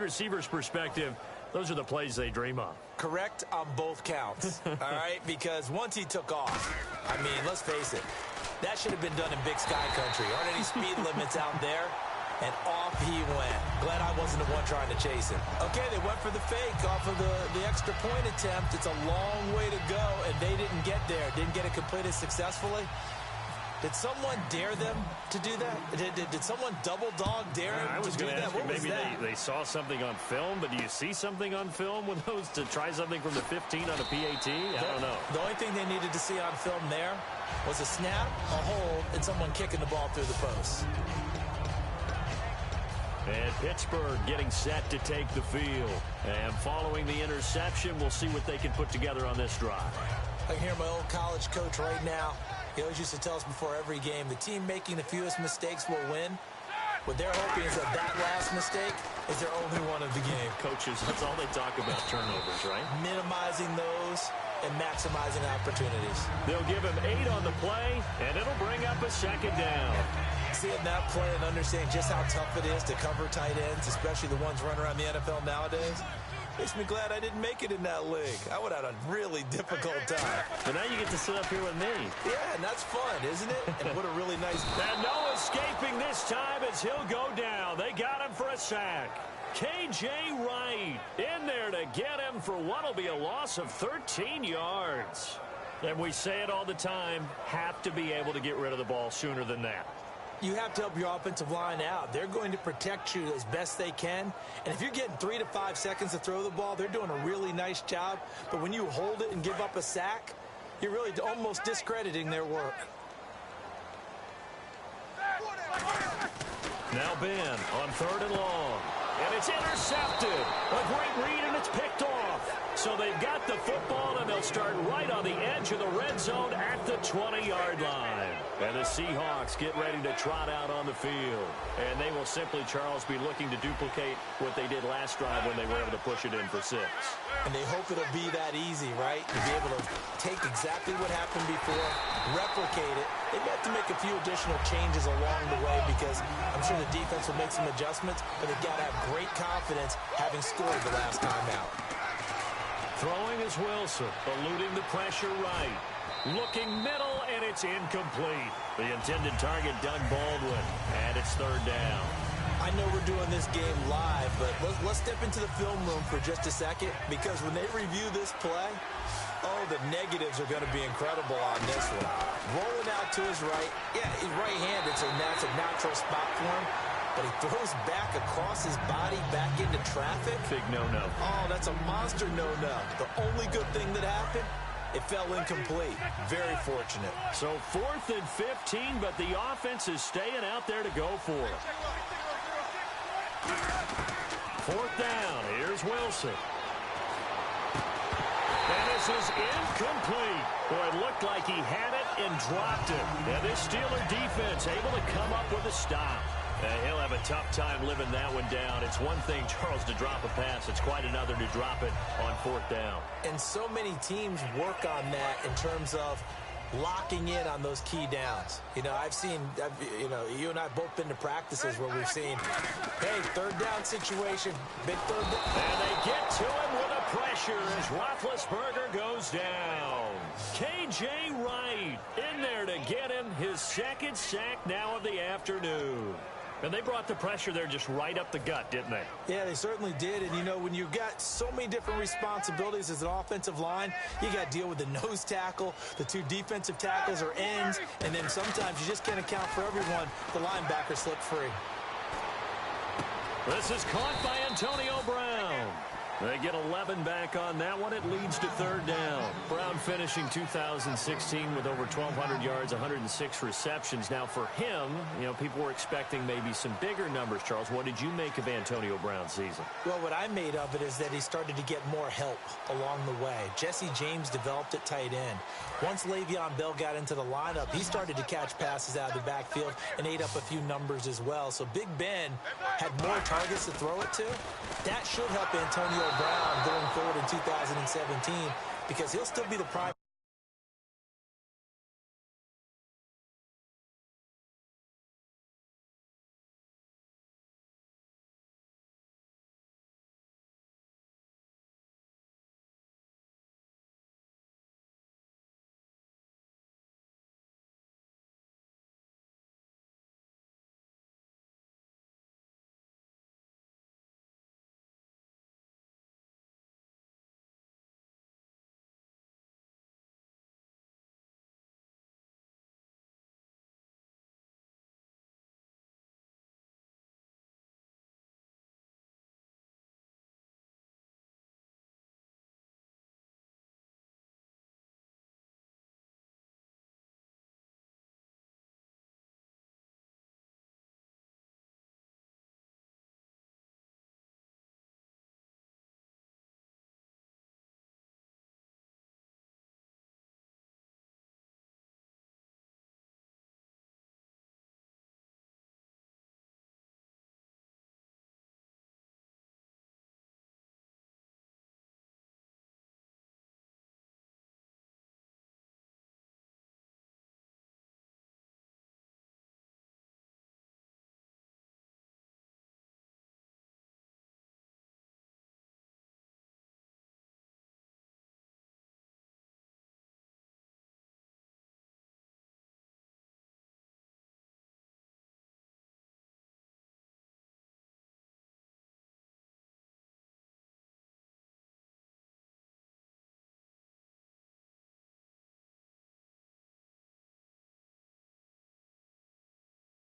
wide receiver's perspective, those are the plays they dream of. Correct on both counts, all right? Because once he took off, I mean, let's face it, that should have been done in Big Sky Country. Aren't any speed limits out there? And off he went. Glad I wasn't the one trying to chase him. Okay, they went for the fake off of the extra point attempt. It's a long way to go, and they didn't get there. Didn't get it completed successfully. Did someone dare them to do that? Did someone double dog dare them to do that? What was that? Maybe they saw something on film, but do you see something on film with those to try something from the 15 on a PAT? I don't know. The only thing they needed to see on film there was a snap, a hold, and someone kicking the ball through the post. And Pittsburgh getting set to take the field. And following the interception, we'll see what they can put together on this drive. I can hear my old college coach right now. He always used to tell us before every game, the team making the fewest mistakes will win. What they're hoping is that last mistake is their only one of the game. Coaches, that's all they talk about, turnovers, right? Minimizing those and maximizing opportunities. They'll give him 8 on the play, and it'll bring up a second down. Seeing that play and understanding just how tough it is to cover tight ends, especially the ones running around the NFL nowadays, makes me glad I didn't make it in that league. I would have had a really difficult time. But now you get to sit up here with me. Yeah, and that's fun, isn't it? And what a really nice... And no escaping this time as he'll go down. They got him for a sack. K.J. Wright in there to get him for what will be a loss of 13 yards. And we say it all the time, have to be able to get rid of the ball sooner than that. You have to help your offensive line out. They're going to protect you as best they can. And if you're getting 3 to 5 seconds to throw the ball, they're doing a really nice job. But when you hold it and give up a sack, you're really almost discrediting their work. Now Ben on 3rd and long. And it's intercepted. A great read, and it's picked off. So they've got the football, and they'll start right on the edge of the red zone at the 20-yard line. And the Seahawks get ready to trot out on the field. And they will simply, Charles, be looking to duplicate what they did last drive when they were able to push it in for 6. And they hope it'll be that easy, right? To be able to take exactly what happened before, replicate it. They have to make a few additional changes along the way because I'm sure the defense will make some adjustments, but they've got to have great confidence having scored the last time out. Throwing is Wilson, eluding the pressure right. Looking middle, and it's incomplete. The intended target, Doug Baldwin, and it's 3rd down. I know we're doing this game live, but let's step into the film room for just a second because when they review this play, oh, the negatives are going to be incredible on this one. Rolling out to his right. Yeah, he's right-handed, so that's a natural spot for him. But he throws back across his body back into traffic. Big no-no. Oh, that's a monster no-no. The only good thing that happened, it fell incomplete. Very fortunate. So 4th and 15, but the offense is staying out there to go for it. 4th down. Here's Wilson. And this is incomplete. Boy, it looked like he had it and dropped it. And this Steeler defense able to come up with a stop. He'll have a tough time living that one down. It's one thing, Charles, to drop a pass. It's quite another to drop it on 4th down. And so many teams work on that in terms of locking in on those key downs. You know, you and I have both been to practices where we've seen, hey, 3rd down situation, big 3rd down. And they get to him with a pressure as Roethlisberger goes down. K.J. Wright in there to get him his 2nd sack now of the afternoon. And they brought the pressure there just right up the gut, didn't they? Yeah, they certainly did. And, you know, when you've got so many different responsibilities as an offensive line, you got to deal with the nose tackle, the 2 defensive tackles or ends, and then sometimes you just can't account for everyone. The linebacker slipped free. This is caught by Antonio Brown. They get 11 back on that one. It leads to 3rd down. Brown finishing 2016 with over 1,200 yards, 106 receptions. Now, for him, you know, people were expecting maybe some bigger numbers, Charles. What did you make of Antonio Brown's season? Well, what I made of it is that he started to get more help along the way. Jesse James developed at tight end. Once Le'Veon Bell got into the lineup, he started to catch passes out of the backfield and ate up a few numbers as well. So Big Ben had more targets to throw it to. That should help Antonio Brown going forward in 2017 because he'll still be the prime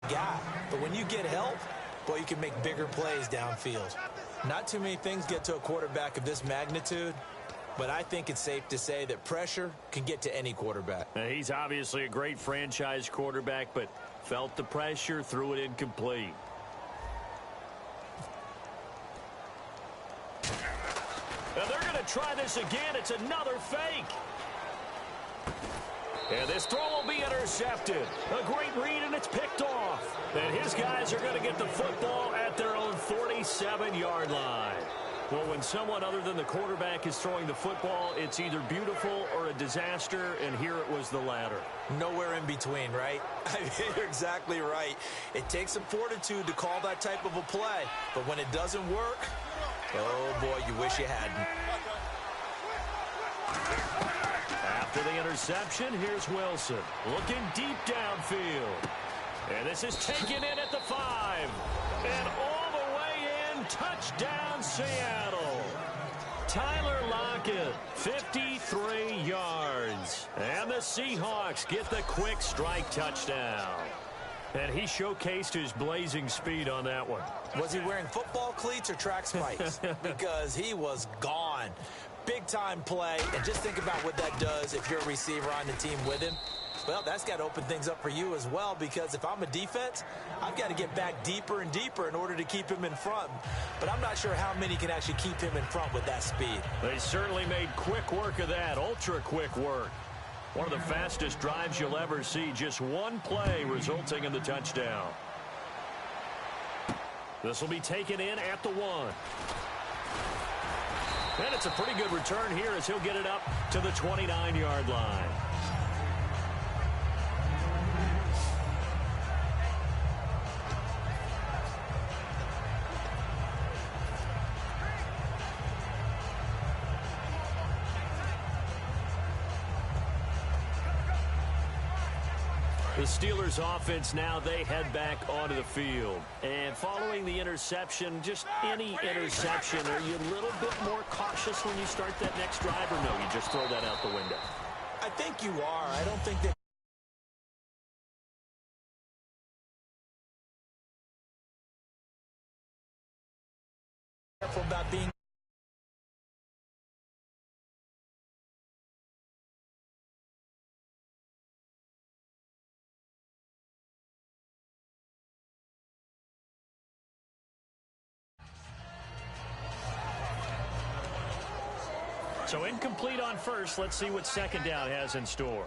guy. But when you get help, boy, you can make bigger plays downfield. Not too many things get to a quarterback of this magnitude, but I think it's safe to say that pressure can get to any quarterback. He's obviously a great franchise quarterback, but felt the pressure, threw it incomplete. And they're going to try this again. It's another fake. And this throw will be intercepted. A great read, and it's picked off. And his guys are going to get the football at their own 47-yard line. Well, when someone other than the quarterback is throwing the football, it's either beautiful or a disaster, and here it was the latter. Nowhere in between, right? I mean, you're exactly right. It takes some fortitude to call that type of a play, but when it doesn't work, oh, boy, you wish you hadn't. After the interception, here's Wilson looking deep downfield. And this is taken in at the 5. And all the way in, touchdown Seattle. Tyler Lockett, 53 yards. And the Seahawks get the quick strike touchdown. And he showcased his blazing speed on that one. Was he wearing football cleats or track spikes? Because he was gone. Big-time play, and just think about what that does if you're a receiver on the team with him. Well, that's got to open things up for you as well, because if I'm a defense, I've got to get back deeper and deeper in order to keep him in front. But I'm not sure how many can actually keep him in front with that speed. They certainly made quick work of that, ultra-quick work. One of the fastest drives you'll ever see, just one play resulting in the touchdown. This will be taken in at the 1. And it's a pretty good return here as he'll get it up to the 29-yard line. The Steelers offense now, they head back onto the field. And following the interception, just any interception, are you a little bit more cautious when you start that next drive, or no, you just throw that out the window? I think you are. I don't think that careful about being So incomplete on first. Let's see what second down has in store.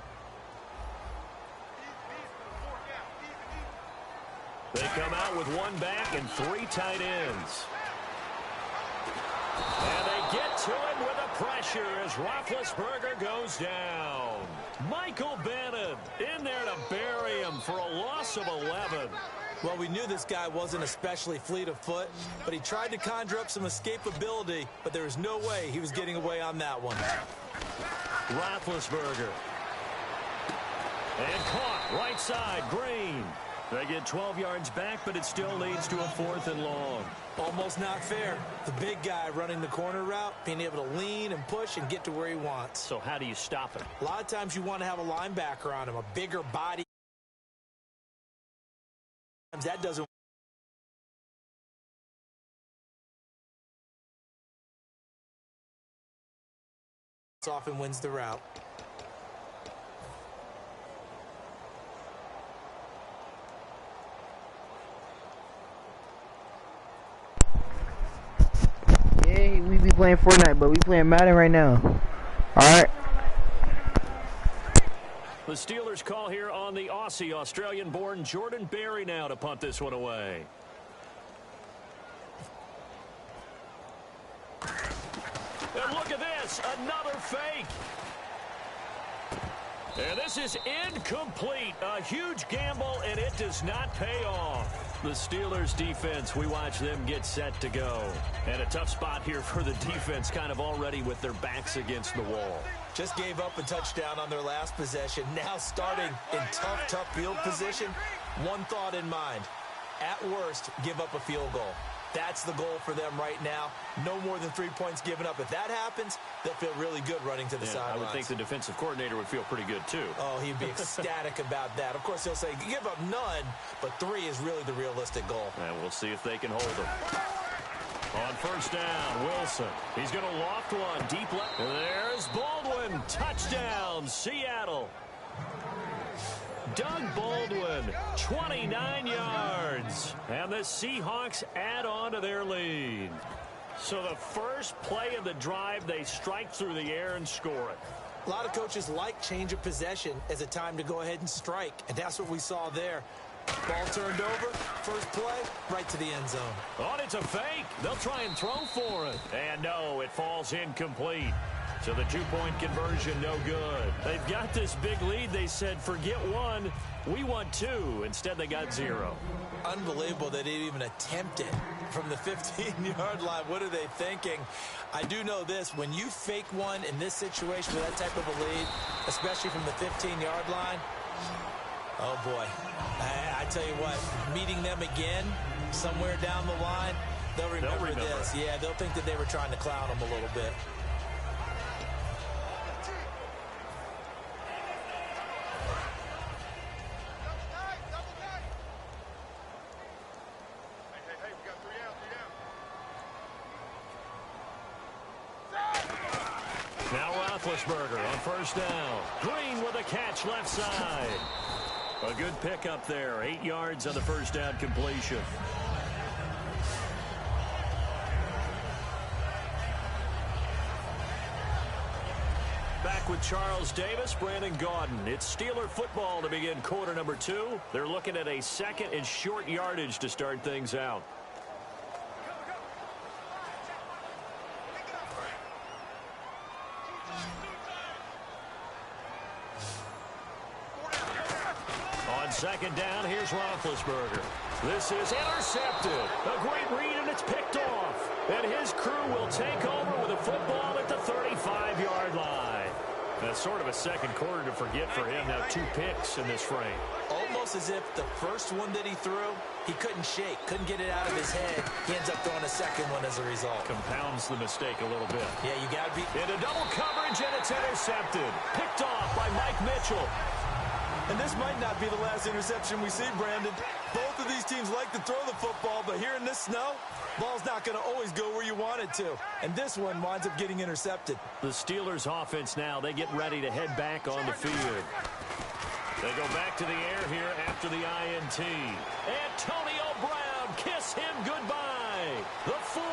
They come out with one back and 3 tight ends. And they get to him with a pressure as Roethlisberger goes down. Michael Bennett in there to bury him for a loss of 11. Well, we knew this guy wasn't especially fleet of foot, but he tried to conjure up some escapability, but there was no way he was getting away on that one. Roethlisberger. And caught right side, Green. They get 12 yards back, but it still leads to a 4th and long. Almost not fair. The big guy running the corner route, being able to lean and push and get to where he wants. So how do you stop him? A lot of times you want to have a linebacker on him, a bigger body. That doesn't often wins the route. Yeah, we be playing Fortnite, but we playing Madden right now. Alright. The Steelers call here on the Aussie, Australian-born Jordan Berry now to punt this one away. And look at this, another fake. And this is incomplete. A huge gamble, and it does not pay off. The Steelers defense, we watch them get set to go. And a tough spot here for the defense, kind of already with their backs against the wall. Just gave up a touchdown on their last possession. Now starting in tough field position. One thought in mind. At worst, give up a field goal. That's the goal for them right now. No more than 3 points given up. If that happens, they'll feel really good running to the sidelines. I would think the defensive coordinator would feel pretty good, too. Oh, he'd be ecstatic about that. Of course, he'll say, give up none, but 3 is really the realistic goal. And we'll see if they can hold them. On first down, Wilson. He's going to loft one deep left. There's Baldwin. Touchdown, Seattle. Doug Baldwin, 29 yards. And the Seahawks add on to their lead. So the first play of the drive, they strike through the air and score it. A lot of coaches like change of possession as a time to go ahead and strike, and that's what we saw there. Ball turned over, first play, right to the end zone. Oh, it's a fake. They'll try and throw for it. And no, it falls incomplete. So the two-point conversion, no good. They've got this big lead. They said, forget one, we want 2. Instead, they got 0. Unbelievable they didn't even attempt it from the 15-yard line. What are they thinking? I do know this. When you fake one in this situation with that type of a lead, especially from the 15-yard line, oh, boy. I tell you what, meeting them again somewhere down the line, they'll remember this. Yeah, they'll think that they were trying to clown them a little bit. Now Roethlisberger on first down. Green with a catch left side. A good pickup there. 8 yards on the first down completion. Back with Charles Davis, Brandon Gaudin. It's Steeler football to begin quarter number 2. They're looking at a second and short yardage to start things out. Second down, here's Roethlisberger. This is intercepted. A great read, and it's picked off. And his crew will take over with a football at the 35-yard line. That's sort of a second quarter to forget for him. Now 2 picks in this frame. Almost as if the first one that he threw, he couldn't shake, couldn't get it out of his head. He ends up throwing a second one as a result. Compounds the mistake a little bit. Yeah, you got to be... Into double coverage, and it's intercepted. Picked off by Mike Mitchell. And this might not be the last interception we see, Brandon. Both of these teams like to throw the football, but here in this snow, ball's not going to always go where you want it to. And this one winds up getting intercepted. The Steelers offense now, they get ready to head back on the field. They go back to the air here after the INT. Antonio Brown, kiss him goodbye. The 40,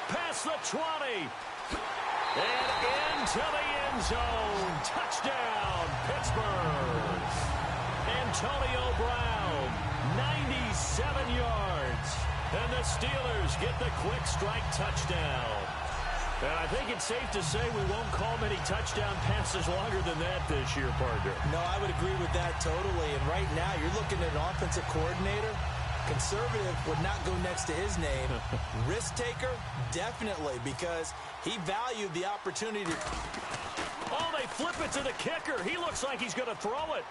past the 20. And into the end zone. Touchdown, Pittsburgh. Antonio Brown, 97 yards. And the Steelers get the quick strike touchdown. And I think it's safe to say we won't call many touchdown passes longer than that this year, partner. No, I would agree with that totally. And right now, you're looking at an offensive coordinator. Conservative would not go next to his name. Risk taker, definitely, because he valued the opportunity. Oh, they flip it to the kicker. He looks like he's going to throw it.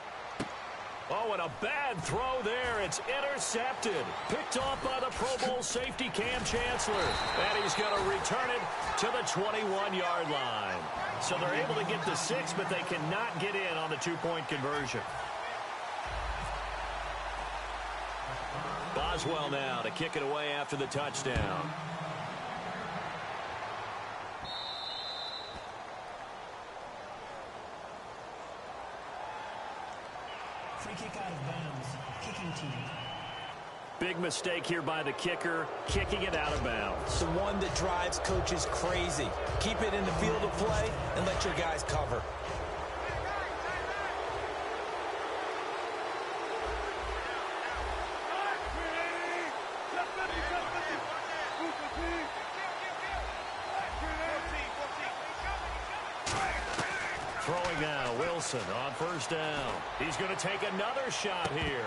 Oh, and a bad throw there. It's intercepted. Picked off by the Pro Bowl safety Cam Chancellor. And he's going to return it to the 21-yard line. So they're able to get the 6, but they cannot get in on the 2-point conversion. Boswell now to kick it away after the touchdown. Free kick out of bounds. Kicking team. Big mistake here by the kicker, kicking it out of bounds. The one that drives coaches crazy. Keep it in the field of play and let your guys cover. Throwing now, Wilson on first down. He's going to take another shot here.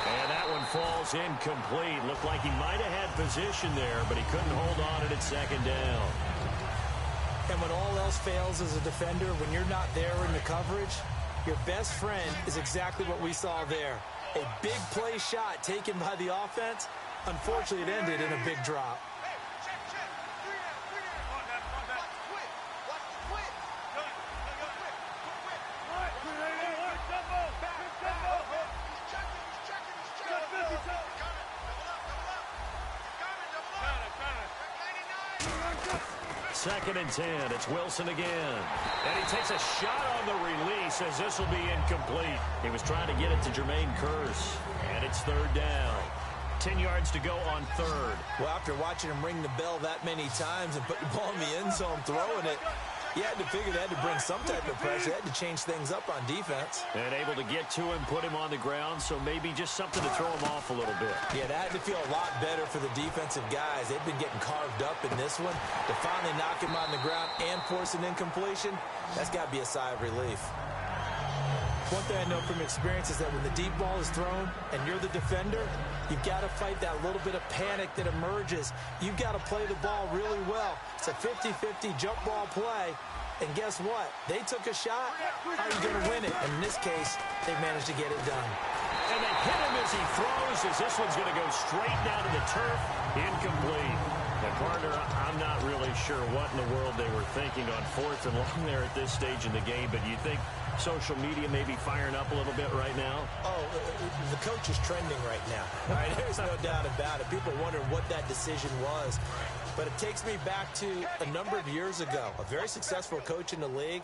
And that one falls incomplete. Looked like he might have had position there, but he couldn't hold on at second down. And when all else fails as a defender, when you're not there in the coverage, your best friend is exactly what we saw there. A big play shot taken by the offense, Unfortunately, it ended in a big drop. Second and 10. It's Wilson again. And he takes a shot on the release as this will be incomplete. He was trying to get it to Jermaine Kearse. And it's third down. 10 yards to go on third. Well, after watching him ring the bell that many times and put the ball in the end zone, throwing it, you had to figure they had to bring some type of pressure. They had to change things up on defense. And able to get to him, put him on the ground, so maybe just something to throw him off a little bit. Yeah, that had to feel a lot better for the defensive guys. They've been getting carved up in this one. To finally knock him on the ground and force an incompletion, that's got to be a sigh of relief. One thing I know from experience is that when the deep ball is thrown and you're the defender, you've got to fight that little bit of panic that emerges. You've got to play the ball really well. It's a 50-50 jump ball play. And guess what? They took a shot. How are you going to win it? And in this case, they managed to get it done. And they hit him as he throws, as this one's going to go straight down to the turf. Incomplete. And partner, I'm not really sure what in the world they were thinking on fourth and long there at this stage in the game, but you think social media may be firing up a little bit right now? Oh, the coach is trending right now. All right, there's no doubt about it. People wonder what that decision was. But it takes me back to a number of years ago. A very successful coach in the league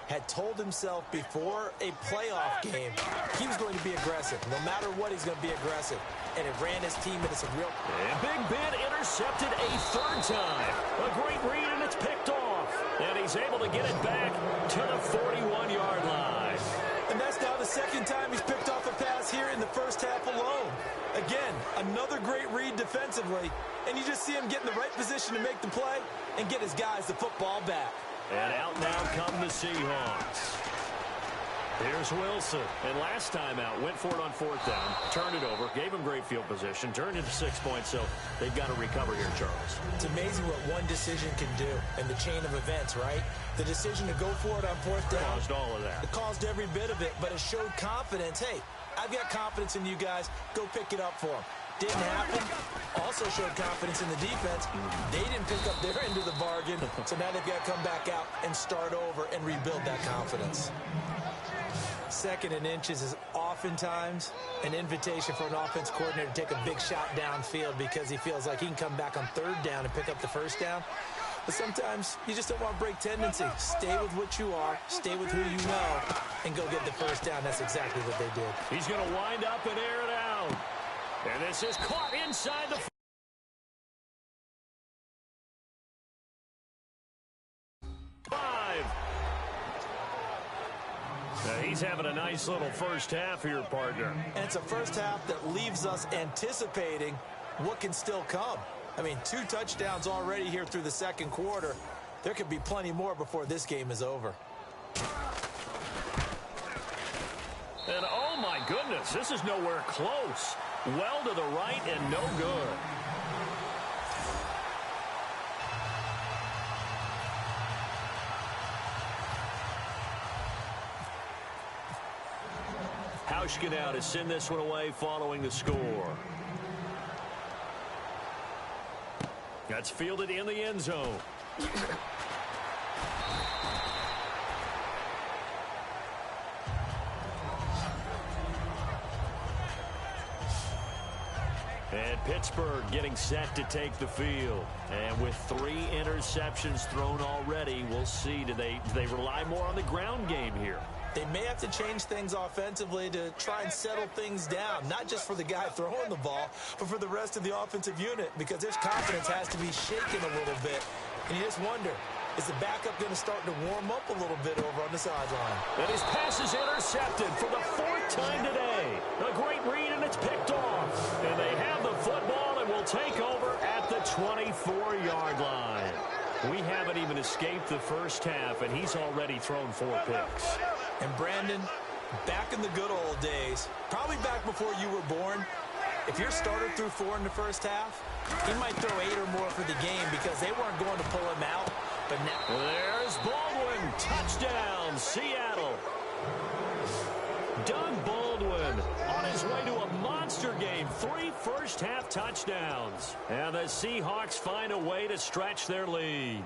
had told himself before a playoff game he was going to be aggressive. No matter what, he's going to be aggressive. And it ran his team into some real... And Big Ben intercepted a third time. A great read, and it's picked off. And he's able to get it back to the 41-yard line. And that's now the second time he's picked off a pass here in the first half alone. Again, another great read defensively. And you just see him get in the right position to make the play and get his guys the football back. And out now come the Seahawks. Here's Wilson. And last time out, went for it on fourth down, turned it over, gave him great field position, turned into 6 points, so they've got to recover here, Charles. It's amazing what one decision can do in the chain of events, right? The decision to go for it on fourth down. Caused all of that. It caused every bit of it, but it showed confidence. Hey, I've got confidence in you guys. Go pick it up for them. Didn't happen. Also showed confidence in the defense. They didn't pick up their end of the bargain, so now they've got to come back out and start over and rebuild that confidence. Second and inches is oftentimes an invitation for an offense coordinator to take a big shot downfield because he feels like he can come back on third down and pick up the first down. But sometimes you just don't want to break tendency. Stay with what you are, stay with who you know, and go get the first down. That's exactly what they did. He's going to wind up and air it out. And this is caught inside the 5. He's having a nice little first half here, partner. And it's a first half that leaves us anticipating what can still come. I mean, 2 touchdowns already here through the second quarter. There could be plenty more before this game is over. And oh my goodness, this is nowhere close. Well to the right and no good. Hauschka now to send this one away following the score. That's fielded in the end zone. And Pittsburgh getting set to take the field. And with 3 interceptions thrown already, we'll see. Do they rely more on the ground game here? They may have to change things offensively to try and settle things down, not just for the guy throwing the ball, but for the rest of the offensive unit, because their confidence has to be shaken a little bit. And you just wonder, is the backup going to start to warm up a little bit over on the sideline? And his pass is intercepted for the 4th time today. A great read, and it's picked off. And they have the football and will take over at the 24-yard line. We haven't even escaped the first half, and he's already thrown 4 picks. And Brandon, back in the good old days, probably back before you were born, if your starter threw 4 in the first half, he might throw 8 or more for the game because they weren't going to pull him out. But now, there's Baldwin. Touchdown, Seattle. Doug Baldwin on his way to a monster monster game. 3 first-half touchdowns. And the Seahawks find a way to stretch their lead.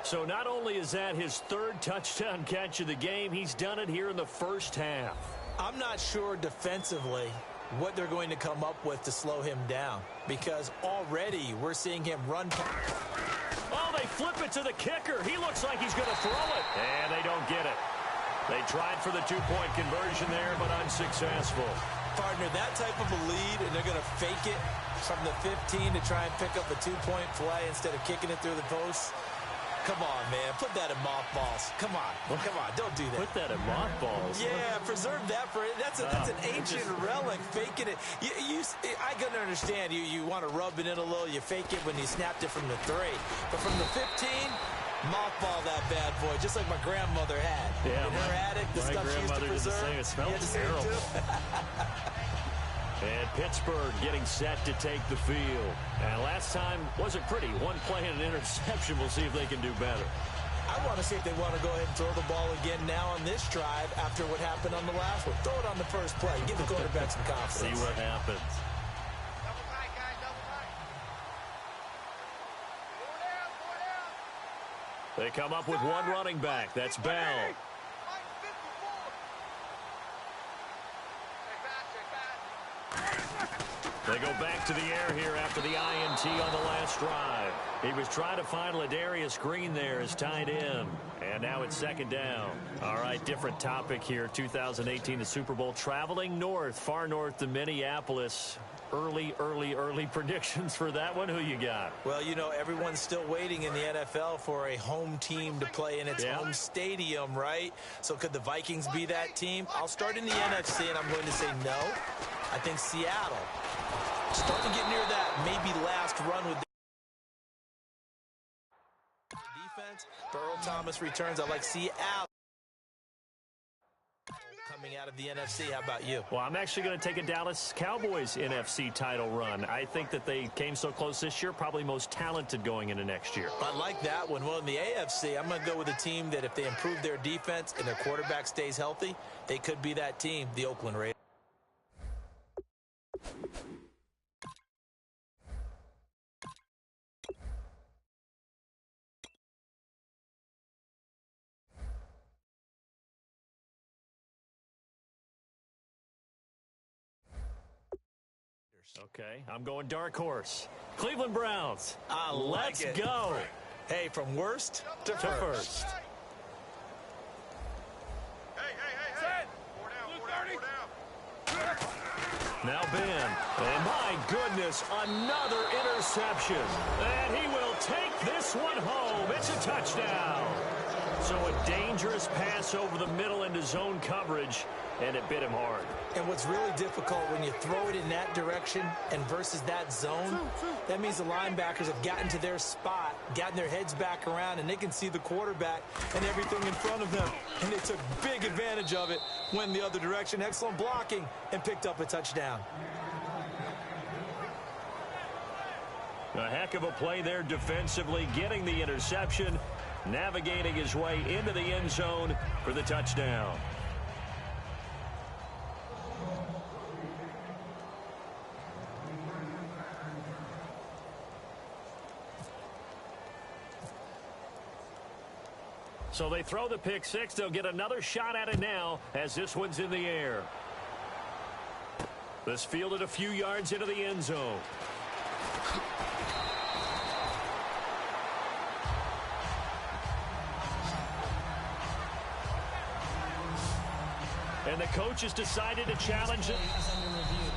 So not only is that his 3rd touchdown catch of the game, he's done it here in the first half. I'm not sure defensively what they're going to come up with to slow him down, because already we're seeing him run. Oh, they flip it to the kicker. He looks like he's going to throw it. And they don't get it. They tried for the 2-point conversion there, but unsuccessful. Partner, that type of a lead, and they're going to fake it from the 15 to try and pick up a 2-point play instead of kicking it through the post. Come on, man. Put that in mothballs. Come on. Come on. Don't do that. Put that in mothballs? Yeah, preserve that for it. That's an ancient relic, faking it. I can understand you want to rub it in a little. You fake it when you snapped it from the 3. But from the 15, mothball that bad boy, just like my grandmother had. Yeah, in her attic, the stuff she used to preserve. It smells terrible. And Pittsburgh getting set to take the field. And last time wasn't pretty. 1 play and an interception. We'll see if they can do better. I want to see if they want to go ahead and throw the ball again now on this drive after what happened on the last one. Throw it on the first play. Give the quarterback some confidence. See what happens. They come up with 1 running back. That's Bell. They go back to the air here after the INT on the last drive. He was trying to find Ladarius Green there as tight end. And now it's 2nd down. All right, different topic here. 2018, the Super Bowl. Traveling north, far north to Minneapolis. Early predictions for that one. Who you got? Well, you know, everyone's still waiting in the NFL for a home team to play in its home stadium, right? So could the Vikings be that team? I'll start in the NFC, and I'm going to say no. I think Seattle, starting to get near that maybe last run with the defense. Earl Thomas returns. I like Seattle coming out of the NFC. How about you? Well, I'm actually going to take a Dallas Cowboys NFC title run. I think that they came so close this year, probably most talented going into next year. I like that one. Well, in the AFC, I'm going to go with a team that if they improve their defense and their quarterback stays healthy, they could be that team, the Oakland Raiders. Okay, I'm going dark horse. Cleveland Browns. Let's go. Hey, from worst to first. Hey. 4 down. Now Ben. And my goodness, another interception. And he will take this one home. It's a touchdown. So a dangerous pass over the middle into zone coverage, and it bit him hard. And what's really difficult when you throw it in that direction and versus that zone, that means the linebackers have gotten to their spot, gotten their heads back around, and they can see the quarterback and everything in front of them. And they took big advantage of it, went the other direction. Excellent blocking, and picked up a touchdown. A heck of a play there defensively, getting the interception, navigating his way into the end zone for the touchdown. So they throw the pick six. They'll get another shot at it now as this one's in the air. This fielded a few yards into the end zone. And the coach has decided to challenge it. Is under review.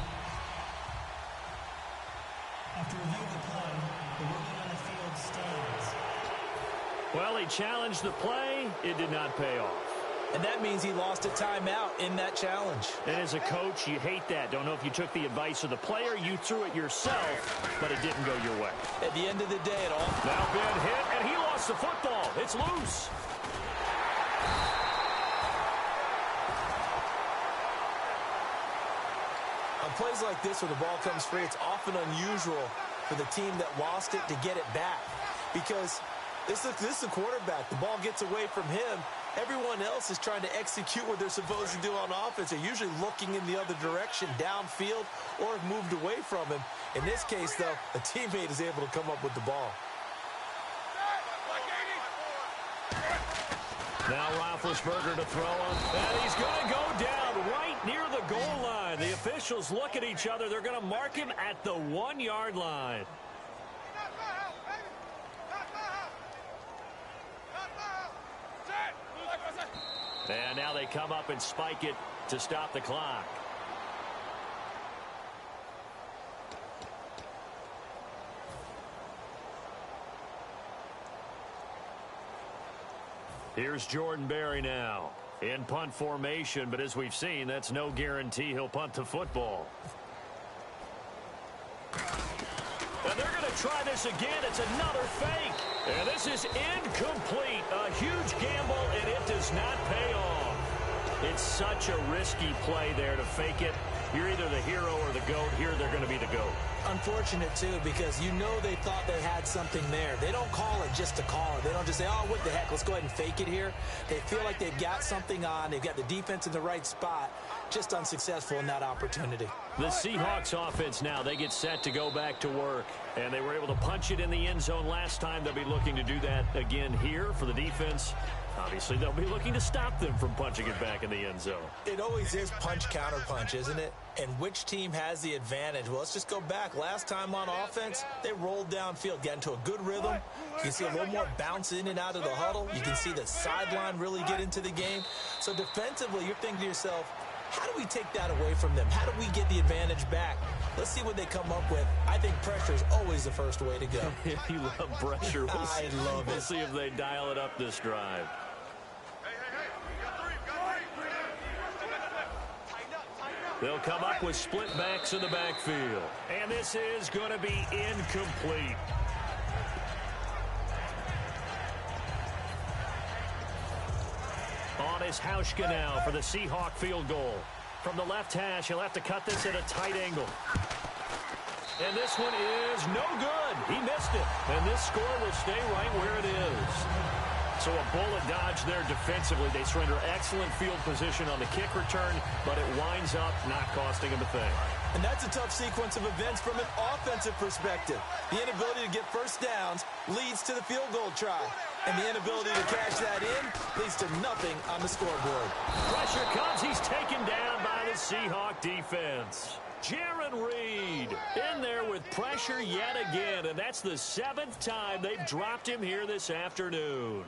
After review of the play, the ruling on the field stands. Well, he challenged the play. It did not pay off. And that means he lost a timeout in that challenge. And as a coach, you hate that. Don't know if you took the advice of the player, you threw it yourself, but it didn't go your way. At the end of the day, it all... Now Ben hit, and he lost the football. It's loose. On plays like this where the ball comes free, it's often unusual for the team that lost it to get it back. Because this is a quarterback. The ball gets away from him, Everyone else is trying to execute what they're supposed to do on offense. They're usually looking in the other direction, downfield, or have moved away from him. In this case, though, a teammate is able to come up with the ball. Now Roethlisberger to throw him, and he's going to go down right near the goal line. The officials look at each other. They're going to mark him at the 1-yard line. And now they come up and spike it to stop the clock. Here's Jordan Berry now in punt formation, but as we've seen, that's no guarantee he'll punt the football. And they're going to try this again. It's another fake. And this is incomplete. A huge gamble, and it does not pay off. It's such a risky play there to fake it. You're either the hero or the GOAT. Here they're going to be the GOAT. Unfortunate, too, because you know they thought they had something there. They don't call it just to call it. They don't just say, oh, what the heck, let's go ahead and fake it here. They feel like they've got something on. They've got the defense in the right spot. Just unsuccessful in that opportunity. The Seahawks offense now, they get set to go back to work. And they were able to punch it in the end zone last time. They'll be looking to do that again here for the defense. Obviously, they'll be looking to stop them from punching it back in the end zone. It always is punch-counter-punch, isn't it? And which team has the advantage? Well, let's just go back. Last time on offense, they rolled downfield, got into a good rhythm. You can see a little more bounce in and out of the huddle. You can see the sideline really get into the game. So defensively, you're thinking to yourself, how do we take that away from them? How do we get the advantage back? Let's see what they come up with. I think pressure is always the first way to go. You love pressure. I love it. We'll see if they dial it up this drive. They'll come up with split backs in the backfield. And this is going to be incomplete. On is Hauschka now for the Seahawk field goal. From the left hash, he'll have to cut this at a tight angle. And this one is no good. He missed it. And this score will stay right where it is. So a bullet dodge there defensively. They surrender excellent field position on the kick return, but it winds up not costing them a thing. And that's a tough sequence of events from an offensive perspective. The inability to get first downs leads to the field goal try. And the inability to cash that in leads to nothing on the scoreboard. Pressure comes. He's taken down by the Seahawk defense. Jarran Reed in there with pressure yet again. And that's the 7th time they've dropped him here this afternoon.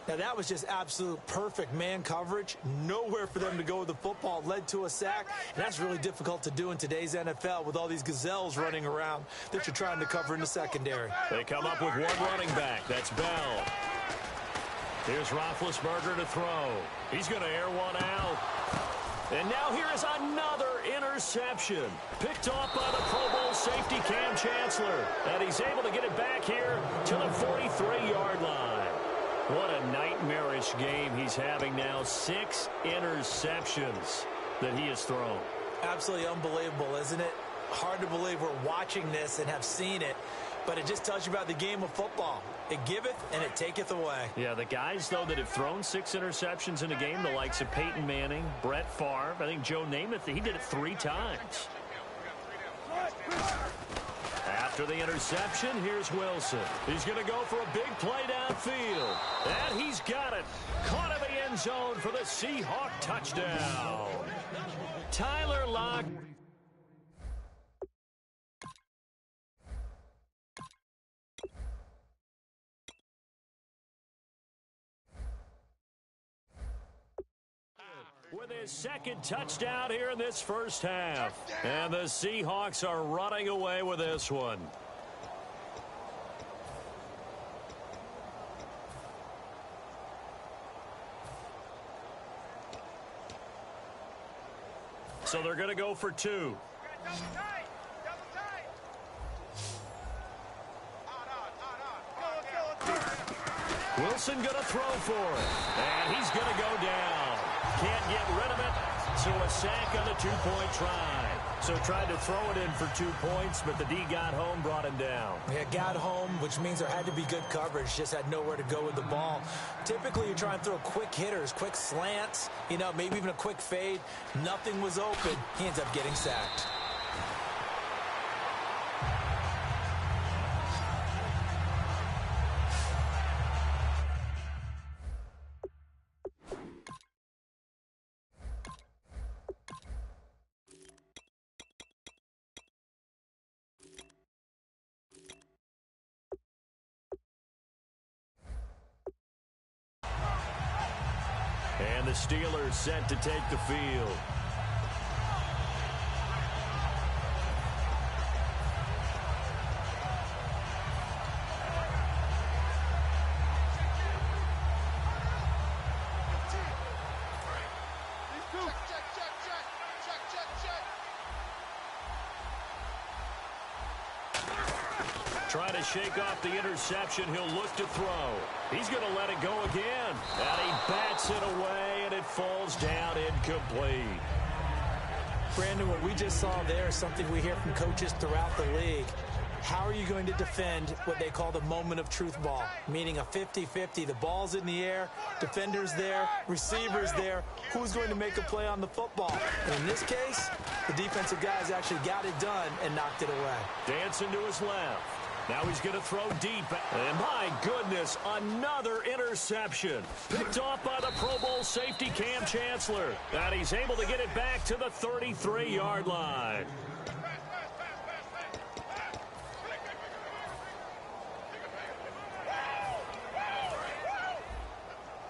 Now, that was just absolute perfect man coverage. Nowhere for them to go with the football. Led to a sack. And that's really difficult to do in today's NFL with all these gazelles running around that you're trying to cover in the secondary. They come up with one running back. That's Bell. Here's Roethlisberger to throw. He's going to air one out. And now here is another interception. Picked off by the Pro Bowl safety Cam Chancellor. And he's able to get it back here to the 43-yard line. What a nightmarish game he's having now. 6 interceptions that he has thrown. Absolutely unbelievable, isn't it? Hard to believe we're watching this and have seen it, but it just tells you about the game of football. It giveth and it taketh away. Yeah, the guys, though, that have thrown 6 interceptions in a game, the likes of Peyton Manning, Brett Favre, I think Joe Namath, he did it 3 times. After the interception, here's Wilson. He's going to go for a big play downfield. And he's got it. Caught in the end zone for the Seahawk touchdown. Tyler Lockett. With his 2nd touchdown here in this first half. And the Seahawks are running away with this one. So they're going to go for 2. Wilson going to throw for it. And he's going to go down. Can't get rid of it, so a sack on the 2-point try. So tried to throw it in for 2 points, but the D got home, brought him down. Yeah, got home, which means there had to be good coverage. Just had nowhere to go with the ball. Typically, you try and throw quick hitters, quick slants, maybe even a quick fade. Nothing was open. He ends up getting sacked. And the Steelers set to take the field. Trying to shake off the interception. He'll look to throw. He's going to let it go again. And he bats it away, and it falls down incomplete. Brandon, what we just saw there is something we hear from coaches throughout the league. How are you going to defend what they call the moment of truth ball, meaning a 50-50? The ball's in the air, defender's there, receiver's there. Who's going to make a play on the football? And in this case, the defensive guys actually got it done and knocked it away. Dancing to his left. Now he's going to throw deep. And my goodness, another interception. Picked off by the Pro Bowl safety Cam Chancellor. And he's able to get it back to the 33-yard line.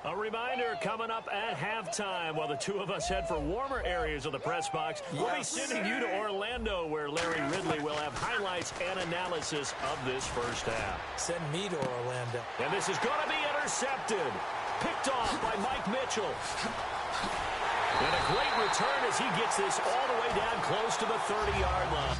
A reminder coming up at halftime while the two of us head for warmer areas of the press box. We'll be sending you to Orlando where Larry Ridley will have highlights and analysis of this first half. Send me to Orlando. And this is going to be intercepted. Picked off by Mike Mitchell. And a great return as he gets this all the way down close to the 30-yard line.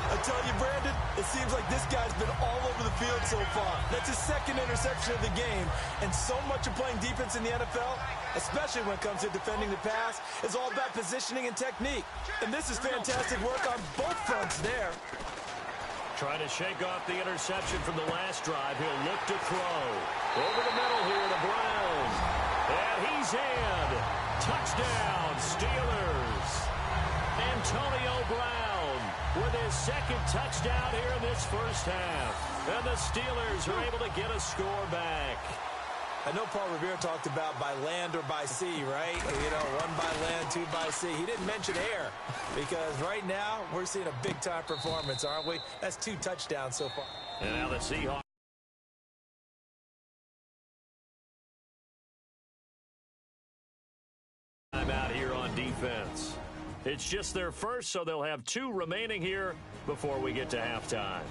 I tell you, Brandon, it seems like this guy's been all over the field so far. That's his second interception of the game, and so much of playing defense in the NFL, especially when it comes to defending the pass, is all about positioning and technique. And this is fantastic work on both fronts there. Trying to shake off the interception from the last drive. He'll look to throw. Over the middle here to Brown. And he's in. Touchdown, Steelers. Antonio Brown with his second touchdown here in this first half. And the Steelers are able to get a score back. I know Paul Revere talked about by land or by sea, right? One by land, two by sea. He didn't mention air because right now we're seeing a big-time performance, aren't we? That's 2 touchdowns so far. And now the Seahawks. I'm out here on defense. It's just their first, so they'll have 2 remaining here before we get to halftime.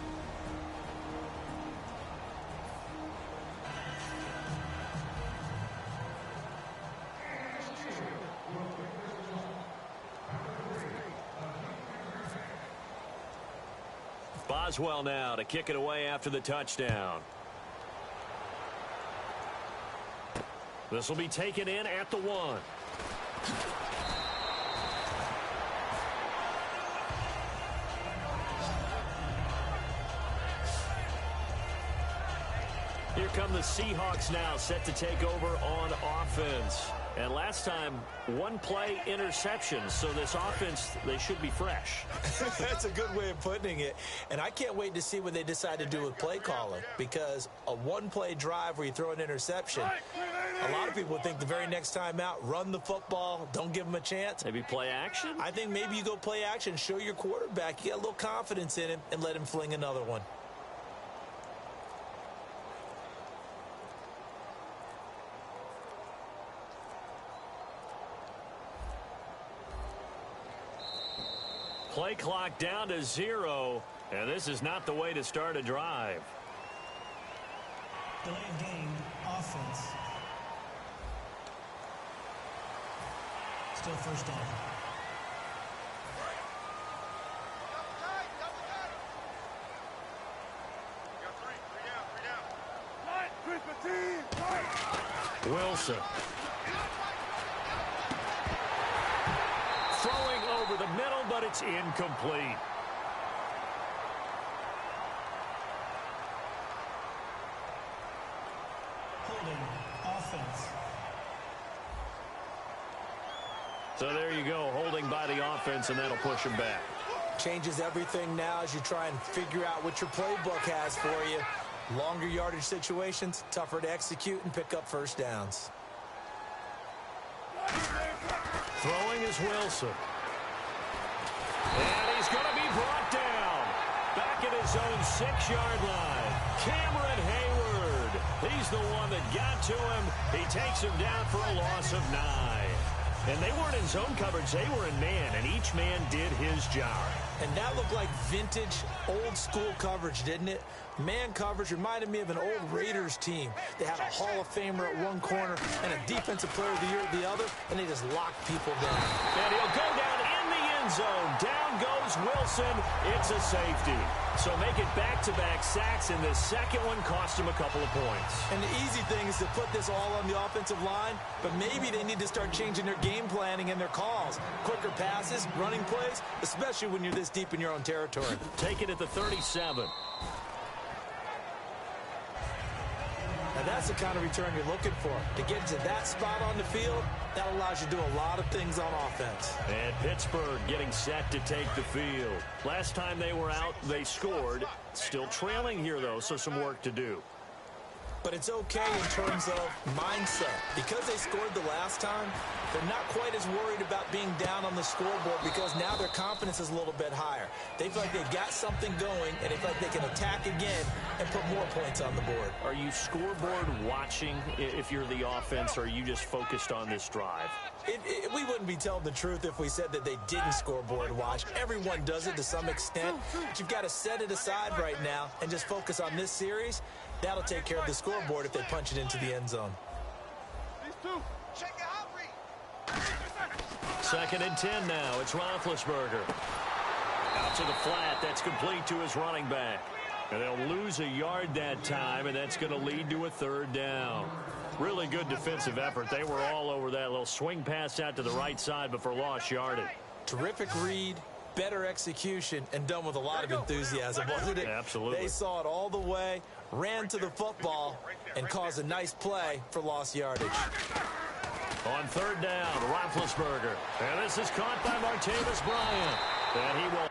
Boswell now to kick it away after the touchdown. This will be taken in at the 1. Here come the Seahawks now, set to take over on offense. And last time, 1 play interception, so this offense, they should be fresh. That's a good way of putting it. And I can't wait to see what they decide to do with play calling, because a 1-play drive where you throw an interception, a lot of people think the very next time out, run the football, don't give them a chance. Maybe play action? I think maybe you go play action, show your quarterback, you got a little confidence in him, and let him fling another one. Play clock down to 0, and this is not the way to start a drive. Delay of game, offense. Still first down. Wilson. Throwing over the middle, but it's incomplete. Holding. Offense. So there you go, holding by the offense, and that'll push him back. Changes everything now as you try and figure out what your playbook has for you. Longer yardage situations, tougher to execute and pick up first downs. Throwing is Wilson. And he's going to be brought down. Back at his own 6-yard line. Cameron Hayward. He's the one that got to him. He takes him down for a loss of 9. And they weren't in zone coverage. They were in man, and each man did his job. And that looked like vintage, old-school coverage, didn't it? Man coverage reminded me of an old Raiders team. They had a Hall of Famer at one corner and a Defensive Player of the Year at the other, and they just locked people down. And he'll go down in the end zone. Down goes Wilson. It's a safety. So make it back-to-back sacks, and the second one cost him a couple of points. And the easy thing is to put this all on the offensive line, but maybe they need to start changing their game planning and their calls. Quicker passes, running plays, especially when you're this deep in your own territory. Take it at the 37. Now that's the kind of return you're looking for. To get to that spot on the field, that allows you to do a lot of things on offense. And Pittsburgh getting set to take the field. Last time they were out, they scored. Still trailing here, though, so some work to do. But it's okay in terms of mindset. Because they scored the last time, they're not quite as worried about being down on the scoreboard because now their confidence is a little bit higher. They feel like they've got something going, and they feel like they can attack again and put more points on the board. Are you scoreboard watching if you're the offense, or are you just focused on this drive? We wouldn't be telling the truth if we said that they didn't scoreboard watch. Everyone does it to some extent. But you've got to set it aside right now and just focus on this series. That'll take care of the scoreboard if they punch it into the end zone. Second and 10 now. It's Roethlisberger. Out to the flat. That's complete to his running back. And they'll lose a yard that time, and that's going to lead to a third down. Really good defensive effort. They were all over that little swing pass out to the right side before lost yardage. Terrific read, better execution, and done with a lot of enthusiasm, wasn't it? Absolutely. They saw it all the way, ran to the football, and caused a nice play for lost yardage. On third down, Roethlisberger. And this is caught by Martavis Bryant. And he will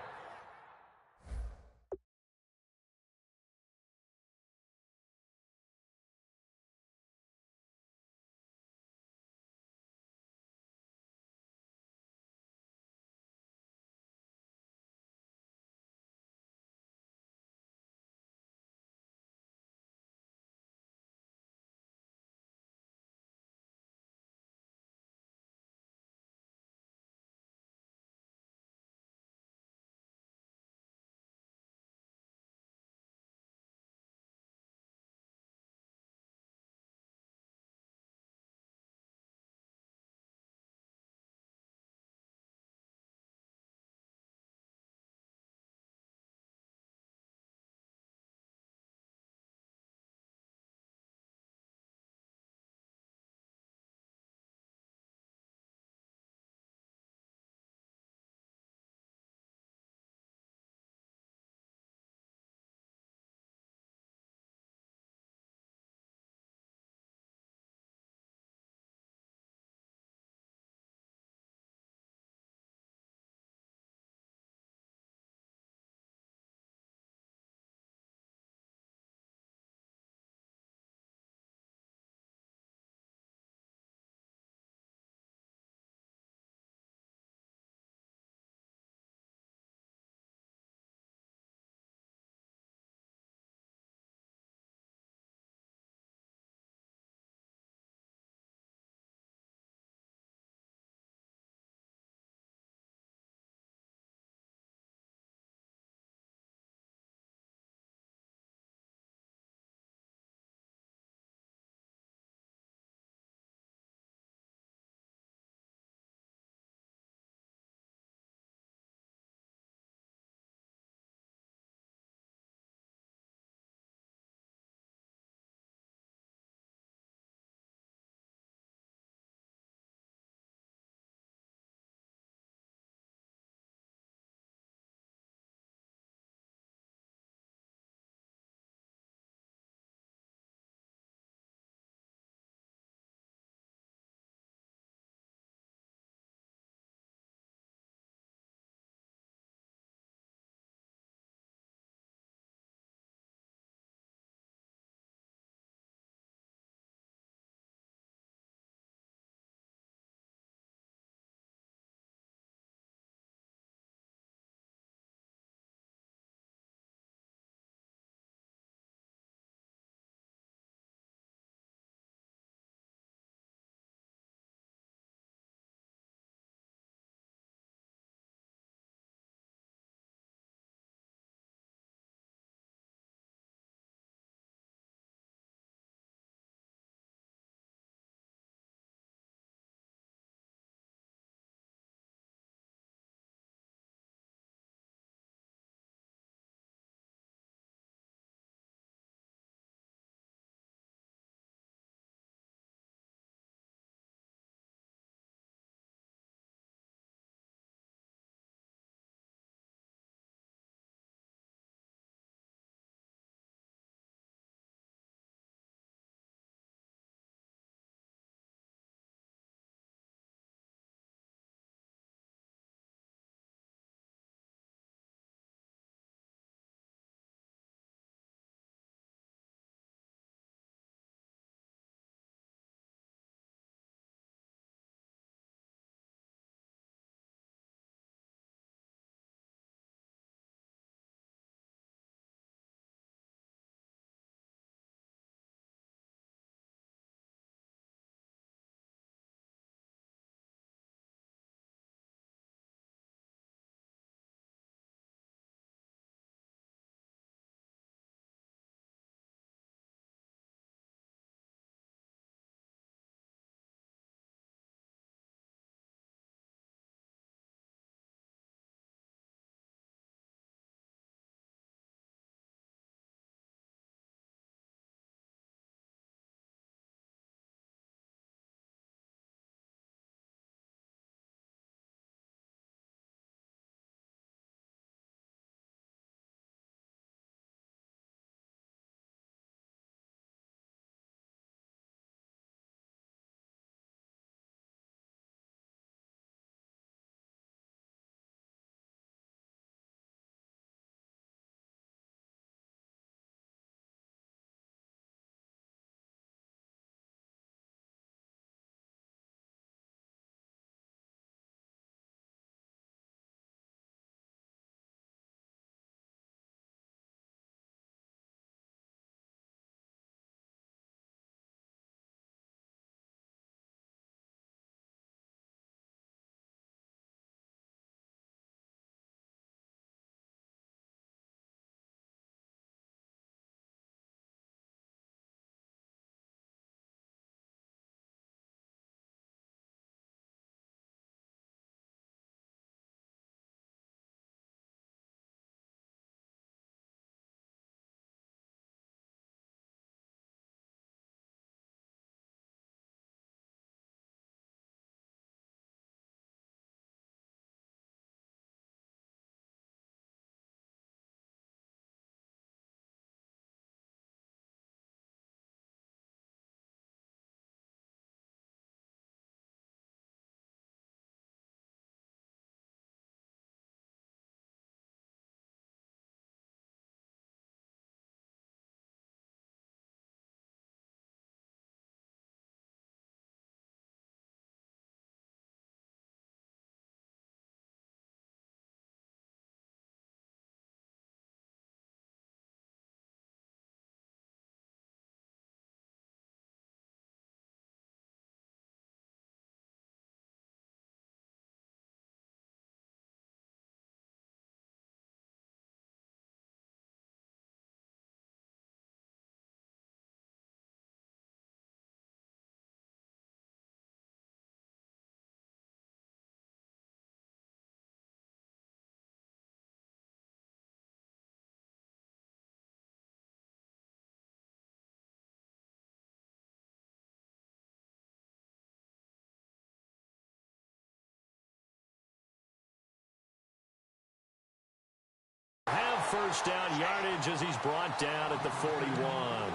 first down yardage as he's brought down at the 41.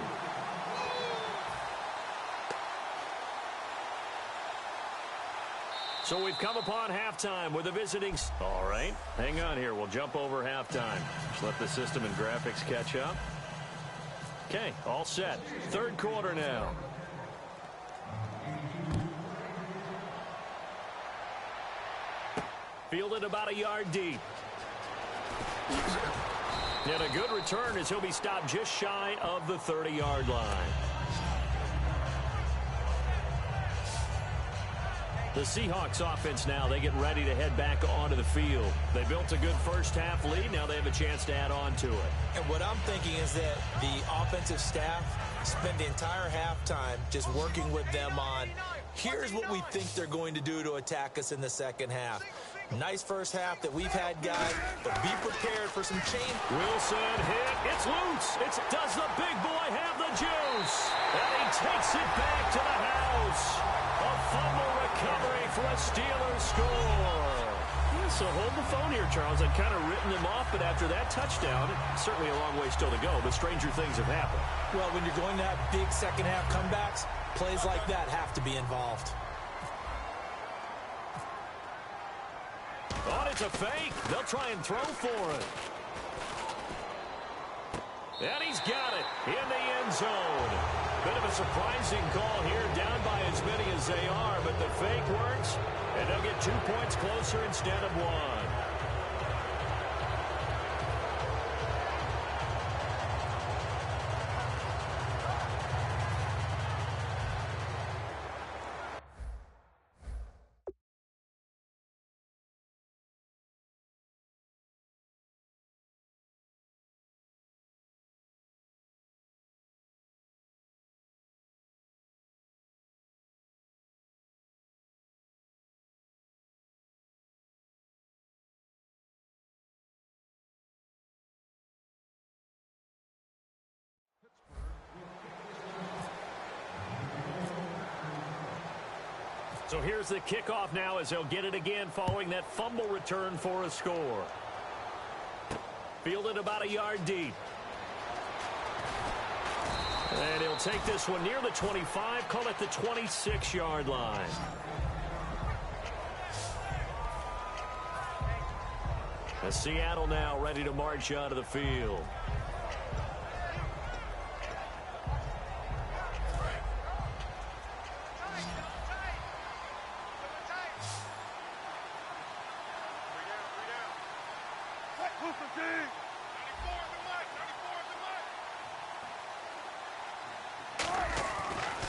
So we've come upon halftime with the visiting. All right, hang on here. We'll jump over halftime. Just let the system and graphics catch up. Okay, all set. Third quarter now. Fielded about a yard deep. And a good return as he'll be stopped just shy of the 30-yard line. The Seahawks offense now, they get ready to head back onto the field. They built a good first half lead. Now they have a chance to add on to it. And what I'm thinking is that the offensive staff spent the entire halftime just working with them on, here's what we think they're going to do to attack us in the second half. Nice first half that we've had, guys, but be prepared for some change. Wilson hit. It's loose. Does the big boy have the juice? And he takes it back to the house. A fumble recovery for a Steelers score. Yeah, so hold the phone here, Charles. I'd kind of written them off, but after that touchdown, certainly a long way still to go, but stranger things have happened. Well, when you're going to have big second half comebacks, plays like that have to be involved. Oh, it's a fake. They'll try and throw for it. And he's got it in the end zone. Bit of a surprising call here, down by as many as they are, but the fake works, and they'll get 2 points closer instead of 1. So here's the kickoff now as they'll get it again following that fumble return for a score. Fielded about a yard deep. And he'll take this one near the 25, call it the 26-yard line. As Seattle now ready to march onto the field.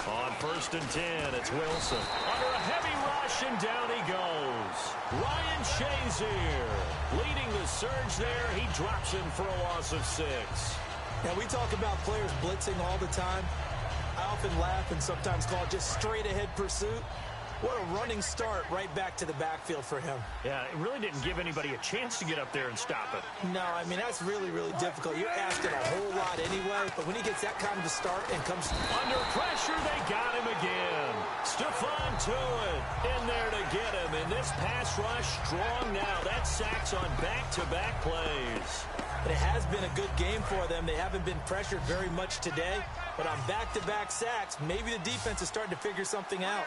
On 1st and 10, it's Wilson. Under a heavy rush, and down he goes. Ryan Shazier leading the surge there. He drops him for a loss of 6. Now, we talk about players blitzing all the time. I often laugh and sometimes call it just straight-ahead pursuit. What a running start right back to the backfield for him. Yeah, it really didn't give anybody a chance to get up there and stop it. No, I mean, that's really, really difficult. You're asking a whole lot anyway, but when he gets that kind of a start and comes under pressure, they got him again. Stephon Tuitt in there to get him, and this pass rush strong now. That's sacks on back-to-back plays. It has been a good game for them. They haven't been pressured very much today, but on back-to-back sacks, maybe the defense is starting to figure something out.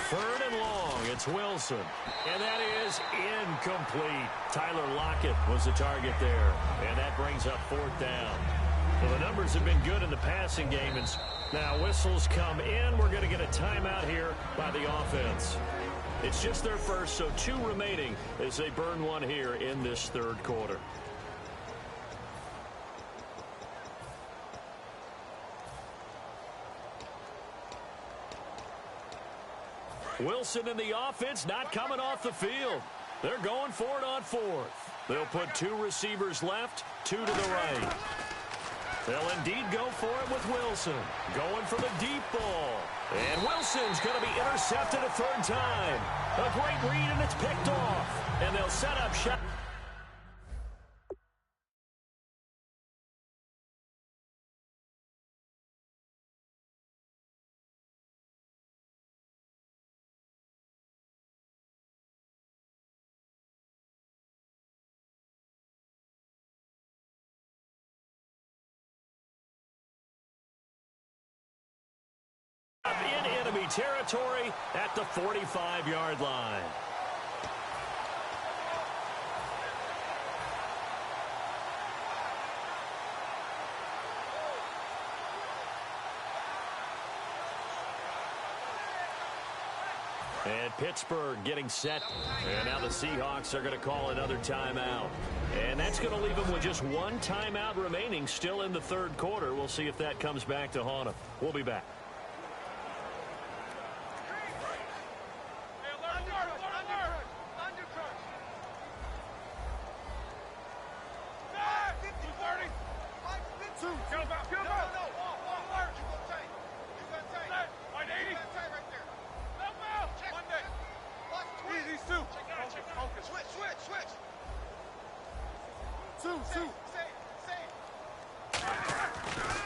3rd and long, it's Wilson. And that is incomplete. Tyler Lockett was the target there. And that brings up 4th down. So the numbers have been good in the passing game. And now whistles come in. We're going to get a timeout here by the offense. It's just their first, so 2 remaining as they burn one here in this 3rd quarter. Wilson and the offense not coming off the field. They're going for it on 4th. They'll put 2 receivers left, 2 to the right. They'll indeed go for it with Wilson. Going for the deep ball. And Wilson's going to be intercepted a 3rd time. A great read, and it's picked off. And they'll set up shot. enemy territory at the 45-yard line. And Pittsburgh getting set. And now the Seahawks are going to call another timeout. And that's going to leave them with just one timeout remaining still in the third quarter. We'll see if that comes back to haunt them. We'll be back.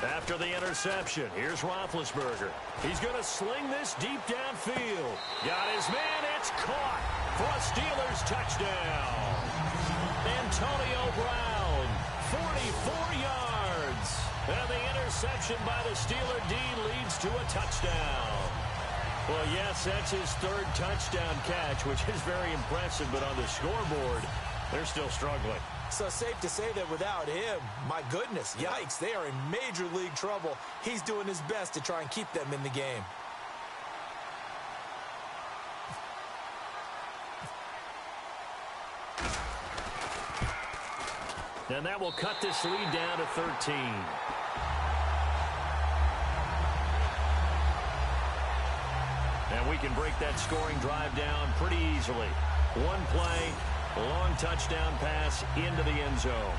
After the interception, here's Roethlisberger. He's going to sling this deep downfield. Got his man. It's caught for a Steelers touchdown. Antonio Brown, 44 yards. And the interception by the Steeler D leads to a touchdown. Well, yes, that's his third touchdown catch, which is very impressive. But on the scoreboard, they're still struggling. So safe to say that without him, my goodness, yikes, they are in major league trouble. He's doing his best to try and keep them in the game. And that will cut this lead down to 13. And we can break that scoring drive down pretty easily. One play. Long touchdown pass into the end zone.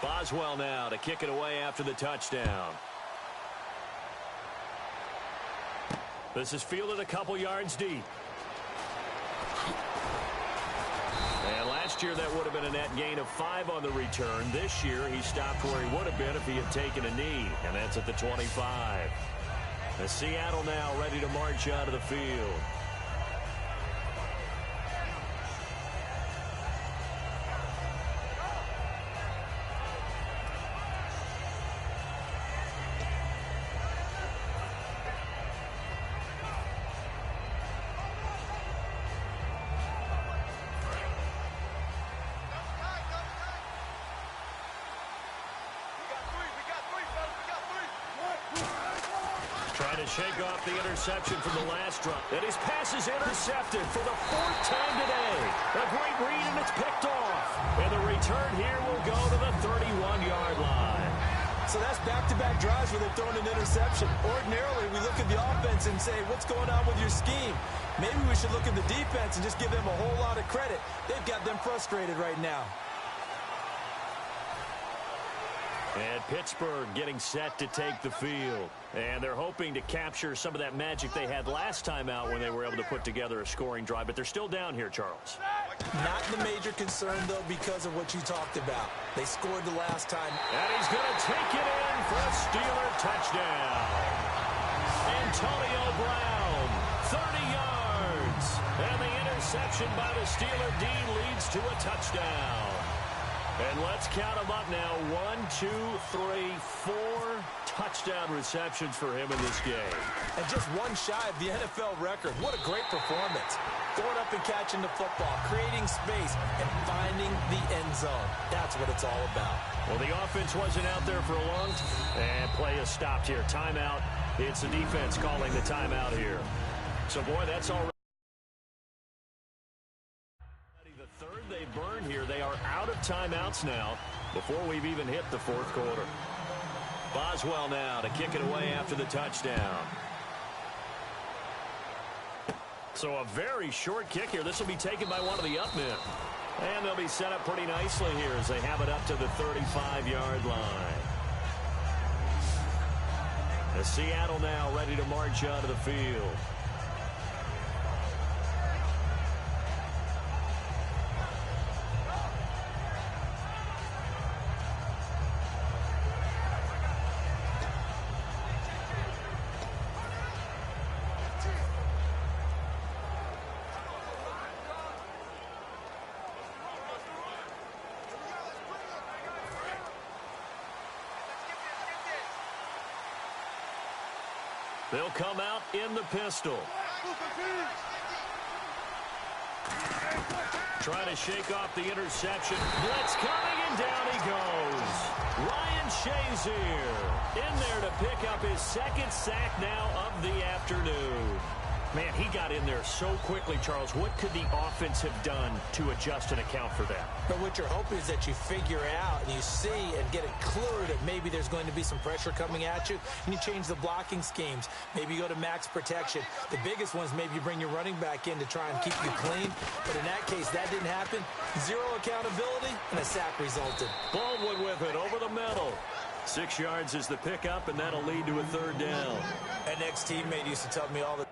Boswell now to kick it away after the touchdown. This is fielded a couple yards deep. And last year that would have been a net gain of 5 on the return. This year he stopped where he would have been if he had taken a knee, and that's at the 25. The Seattle now ready to march out of the field. Trying to shake off the interception from the last drop. And his pass is intercepted for the 4th time today. A great read, and it's picked off. And the return here will go to the 31-yard line. So that's back-to-back drives where they've thrown an interception. Ordinarily, we look at the offense and say, what's going on with your scheme? Maybe we should look at the defense and just give them a whole lot of credit. They've got them frustrated right now. And Pittsburgh getting set to take the field. And they're hoping to capture some of that magic they had last time out when they were able to put together a scoring drive. But they're still down here, Charles. Not the major concern, though, because of what you talked about. They scored the last time. And he's going to take it in for a Steeler touchdown. Antonio Brown, 30 yards. And the interception by the Steeler D leads to a touchdown. And let's count them up now. 1, 2, 3, 4 touchdown receptions for him in this game. And just one shy of the NFL record. What a great performance. Going up and catching the football, creating space, and finding the end zone. That's what it's all about. Well, the offense wasn't out there for a long time. And play is stopped here. Timeout. It's the defense calling the timeout here. So, boy, that's already the third they burn here. They are out of timeouts now before we've even hit the fourth quarter. Boswell now to kick it away after the touchdown. So a very short kick here. This will be taken by one of the up men. And they'll be set up pretty nicely here as they have it up to the 35-yard line. As Seattle now ready to march out of the field. They'll come out in the pistol. Trying to shake off the interception. Blitz coming, and down he goes. Ryan Shazier in there to pick up his second sack now of the afternoon. Man, he got in there so quickly, Charles. What could the offense have done to adjust and account for that? But what you're hoping is that you figure out and you see and get a clue that maybe there's going to be some pressure coming at you, and you change the blocking schemes. Maybe you go to max protection. The biggest ones, maybe you bring your running back in to try and keep you clean. But in that case, that didn't happen. Zero accountability, and a sack resulted. Baldwin with it over the middle. 6 yards is the pickup, and that'll lead to a third down. An ex-teammate used to tell me all the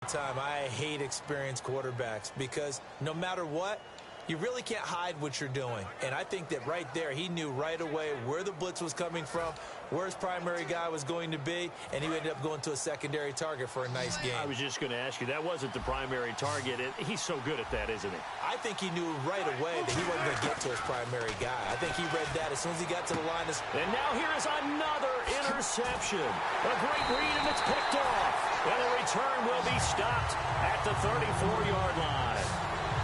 time. I hate experienced quarterbacks because no matter what, you really can't hide what you're doing. And I think that right there, he knew right away where the blitz was coming from, where his primary guy was going to be, and he ended up going to a secondary target for a nice game. I was just going to ask you, that wasn't the primary target. He's so good at that, isn't he? I think he knew right away that he wasn't going to get to his primary guy. I think he read that as soon as he got to the line. And now here is another interception. A great read, and it's picked off. And the return will be stopped at the 34-yard line.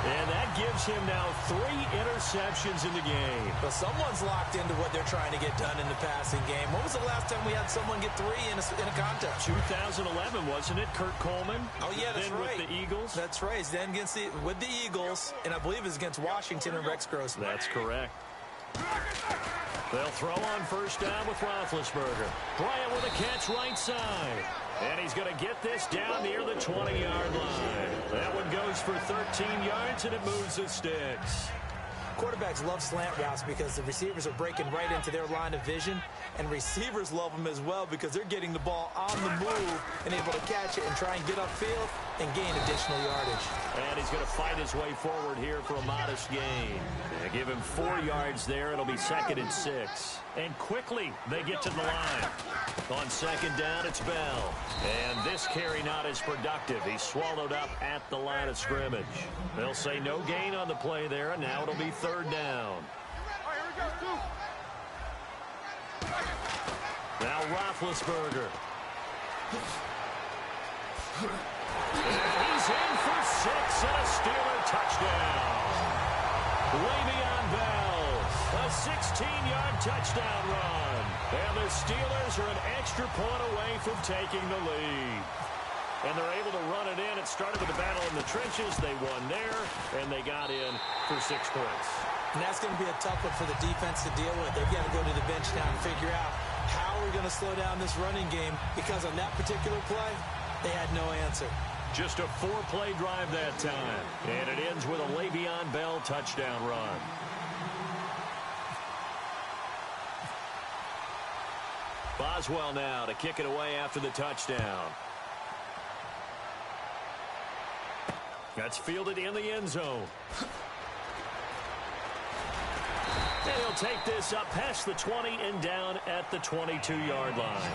And that gives him now 3 interceptions in the game. But someone's locked into what they're trying to get done in the passing game. When was the last time we had someone get 3 in a contest? 2011, wasn't it? Kurt Coleman. Oh, yeah, that's then right. With the Eagles. That's right. Then with the Eagles, and I believe it's against Washington and Rex Grossman. That's correct. They'll throw on first down with Roethlisberger. Bryant with a catch right side. And he's going to get this down near the 20-yard line. That one goes for 13 yards, and it moves the sticks. Quarterbacks love slant routes because the receivers are breaking right into their line of vision, and receivers love them as well because they're getting the ball on the move and able to catch it and try and get upfield and gain additional yardage. And he's going to fight his way forward here for a modest gain. They give him 4 yards there. It'll be 2nd and 6. And quickly they get to the line. On 2nd down, it's Bell. And this carry not as productive. He's swallowed up at the line of scrimmage. They'll say no gain on the play there, and now it'll be 3rd down. Now Roethlisberger. He's in for 6 and a Steeler touchdown. Le'Veon Bell, a 16-yard touchdown run. And the Steelers are an extra point away from taking the lead. And they're able to run it in. It started with a battle in the trenches. They won there, and they got in for 6 points. And that's going to be a tough one for the defense to deal with. They've got to go to the bench now and figure out how we're going to slow down this running game, because on that particular play, they had no answer. Just a 4-play drive that time. And it ends with a Le'Veon Bell touchdown run. Boswell now to kick it away after the touchdown. That's fielded in the end zone. And he'll take this up past the 20 and down at the 22-yard line.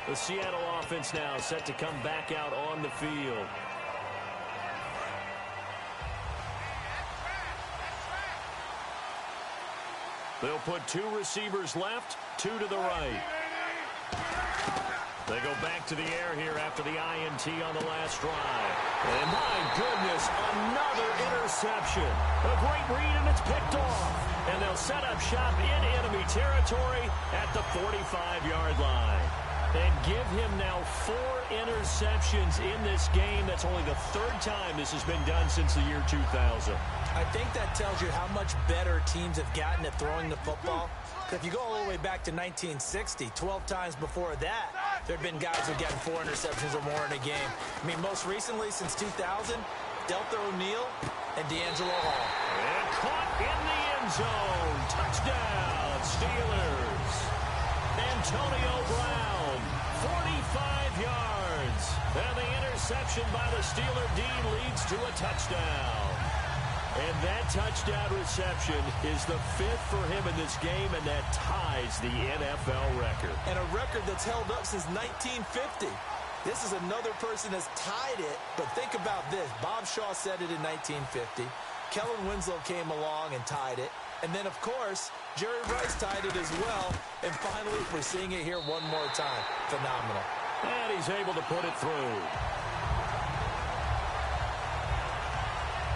The Seattle offense now set to come back out on the field. They'll put 2 receivers left, 2 to the right. They go back to the air here after the INT on the last drive. And my goodness, another interception. A great read, and it's picked off. And they'll set up shop in enemy territory at the 45-yard line. And give him now 4 interceptions in this game. That's only the 3rd time this has been done since the year 2000. I think that tells you how much better teams have gotten at throwing the football. If you go all the way back to 1960, 12 times before that, there have been guys who have gotten 4 interceptions or more in a game. I mean, most recently, since 2000, Deltha O'Neal and D'Angelo Hall. And caught in the end zone. Touchdown, Steelers. Antonio Brown, 45 yards. And the interception by the Steeler D leads to a touchdown. And that touchdown reception is the 5th for him in this game, and that ties the NFL record. And a record that's held up since 1950. This is another person that's tied it, but think about this. Bob Shaw said it in 1950. Kellen Winslow came along and tied it. And then, of course, Jerry Rice tied it as well. And finally, we're seeing it here one more time. Phenomenal. And he's able to put it through.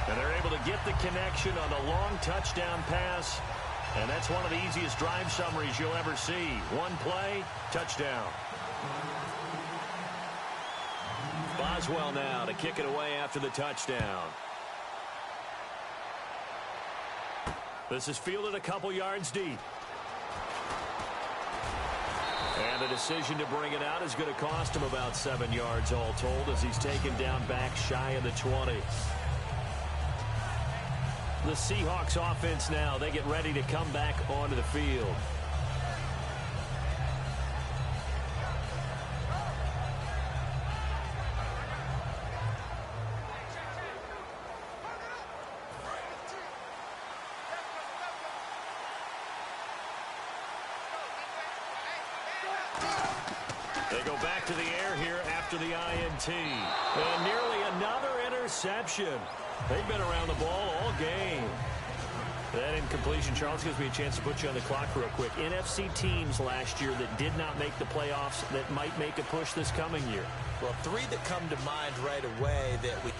And they're able to get the connection on the long touchdown pass. And that's one of the easiest drive summaries you'll ever see. 1 play, touchdown. Boswell now to kick it away after the touchdown. This is fielded a couple yards deep. And the decision to bring it out is going to cost him about 7 yards all told as he's taken down back shy of the 20. The Seahawks offense now, they get ready to come back onto the field. They go back to the air here after the INT. And nearly another interception. They've been around the ball all game. That incompletion, Charles, gives me a chance to put you on the clock real quick. NFC teams last year that did not make the playoffs that might make a push this coming year. Well, 3 that come to mind right away that we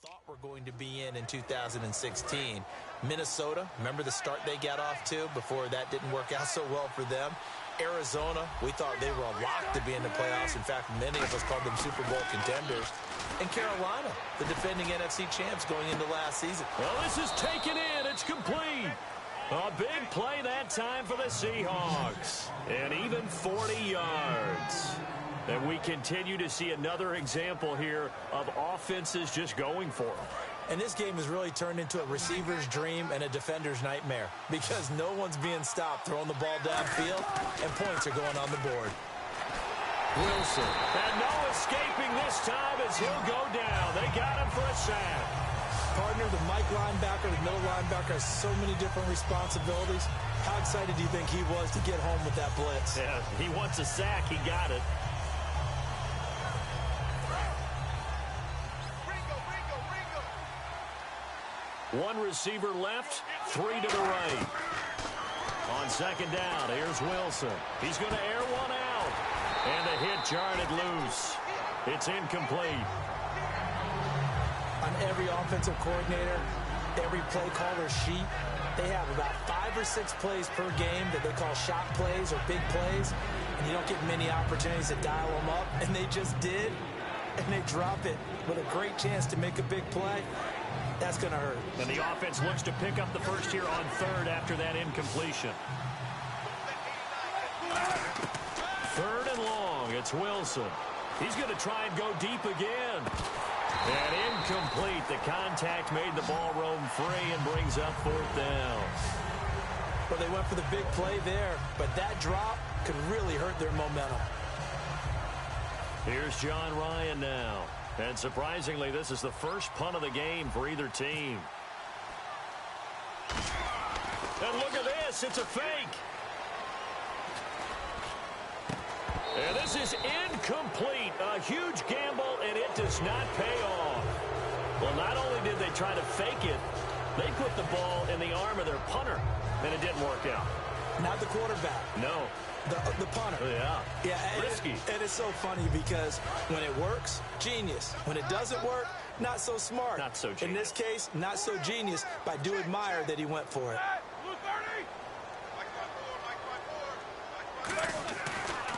thought were going to be in 2016. Minnesota, remember the start they got off to before that didn't work out so well for them. Arizona, we thought they were a lock to be in the playoffs. In fact, many of us called them Super Bowl contenders. And Carolina, the defending NFC champs going into last season. Well, this is taken in. It's complete. A big play that time for the Seahawks. And even 40 yards. And we continue to see another example here of offenses just going for them. And this game has really turned into a receiver's dream and a defender's nightmare because no one's being stopped throwing the ball downfield, and points are going on the board. Wilson. And no escaping this time as he'll go down. They got him for a sack. Partner, the Mike linebacker, the middle linebacker, has so many different responsibilities. How excited do you think he was to get home with that blitz? Yeah, he wants a sack. He got it. One receiver left, 3 to the right. On second down, here's Wilson. He's going to air one out. And the hit jarred it loose. It's incomplete. On every offensive coordinator, every play caller sheet, they have about 5 or 6 plays per game that they call shot plays or big plays. And you don't get many opportunities to dial them up. And they just did. and they drop it with a great chance to make a big play, that's going to hurt. And the offense looks to pick up the first here on third after that incompletion. Third and long. It's Wilson. He's going to try and go deep again. And incomplete. The contact made the ball roam free and brings up fourth down. Well, they went for the big play there, but that drop could really hurt their momentum. Here's John Ryan now. And surprisingly, this is the first punt of the game for either team. And look at this. It's a fake. And this is incomplete. A huge gamble, and it does not pay off. Well, not only did they try to fake it, they put the ball in the arm of their punter, and it didn't work out. Not the quarterback. No. The punter. Yeah. Yeah, risky. And it's so funny because when it works, genius. When it doesn't work, not so smart. Not so genius. In this case, not so genius, but I do admire that he went for it.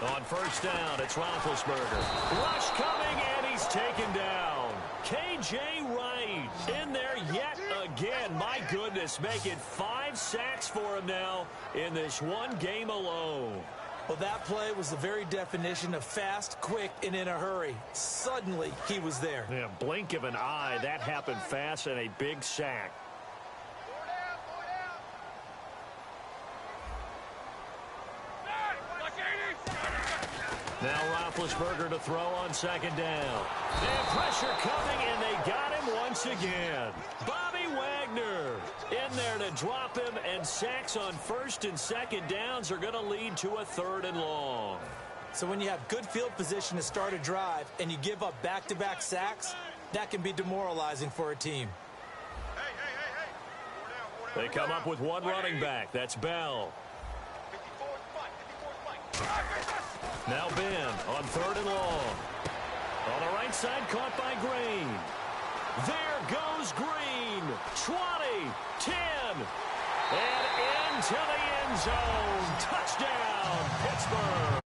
On first down, it's Roethlisberger. Rush coming, and he's taken down. K.J. Wright in there yet again. My goodness, making 5 sacks for him now in this one game alone. Well, that play was the very definition of fast, quick, and in a hurry. Suddenly, he was there. Yeah, blink of an eye, that happened fast, and a big sack. Now Roethlisberger to throw on second down. And pressure coming, and they got him once again. Bobby Wagner in there to drop him, and sacks on first and second downs are going to lead to a third and long. So when you have good field position to start a drive and you give up back-to-back sacks, that can be demoralizing for a team. They come up with one running back. That's Bell. Now Ben on third and long. On the right side, caught by Green. There goes Green. 20, 10, and into the end zone. Touchdown, Pittsburgh.